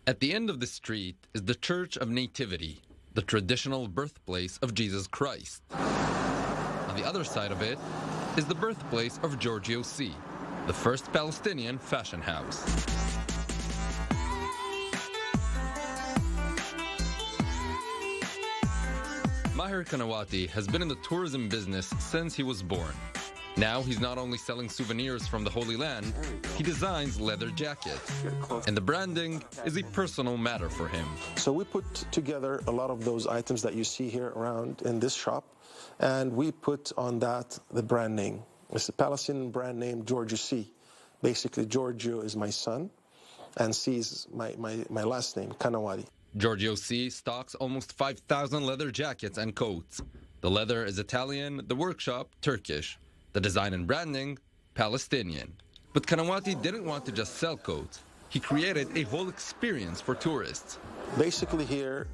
At the end of the street is the Church of Nativity, the traditional birthplace of Jesus Christ. On the other side of it is the birthplace of Giorgio C., the first Palestinian fashion house. Maher Kanawati has been in the tourism business since he was born. Now he's not only selling souvenirs from the Holy Land, he designs leather jackets. And the branding is a personal matter for him. So we put together a lot of those items that you see here around in this shop, and we put on that the brand name. It's a Palestinian brand name, Giorgio C. Basically, Giorgio is my son, and C is my last name, Kanawati. Giorgio C. stocks almost 5,000 leather jackets and coats. The leather is Italian, the workshop Turkish. The design and branding, Palestinian. But Kanawati didn't want to just sell coats. He created a whole experience for tourists. Basically here,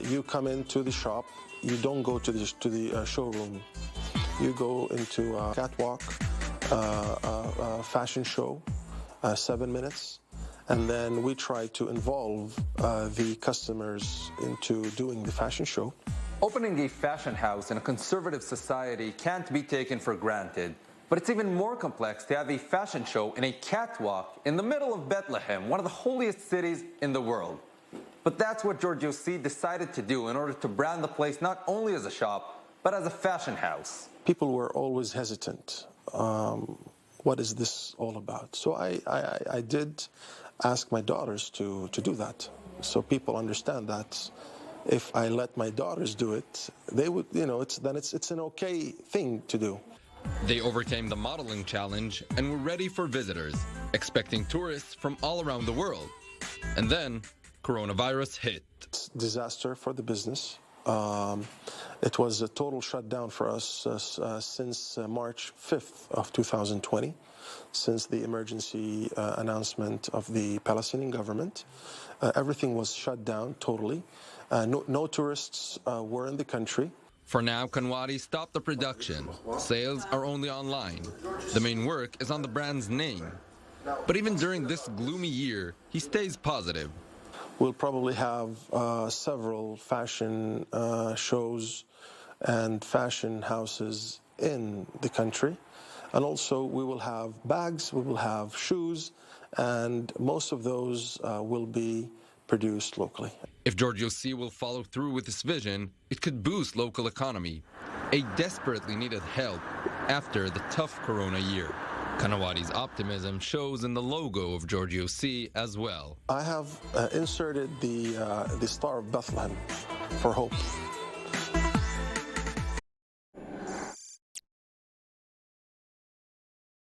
you come into the shop, you don't go to the showroom. You go into a Catwalk, fashion show, 7 minutes, and then we try to involve the customers into doing the fashion show. Opening a fashion house in a conservative society can't be taken for granted, but it's even more complex to have a fashion show in a catwalk in the middle of Bethlehem, one of the holiest cities in the world. But that's what Giorgio C. decided to do in order to brand the place not only as a shop, but as a fashion house. People were always hesitant. What is this all about? So I did ask my daughters to do that, so people understand that if I let my daughters do it, they would, it's an okay thing to do. They overcame the modeling challenge and were ready for visitors, expecting tourists from all around the world. And then, coronavirus hit. It's a disaster for the business. It was a total shutdown for us since March 5th of 2020, since the emergency announcement of the Palestinian government. Everything was shut down totally. No tourists were in the country. For now, Kanawati stopped the production. Sales are only online. The main work is on the brand's name. But even during this gloomy year, he stays positive. We'll probably have several fashion shows and fashion houses in the country. And also we will have bags, we will have shoes, and most of those will be produced locally. If Giorgio C. will follow through with this vision, it could boost local economy, a desperately needed help after the tough corona year. Kanawati's optimism shows in the logo of Giorgio C. as well. I have inserted the Star of Bethlehem for hope.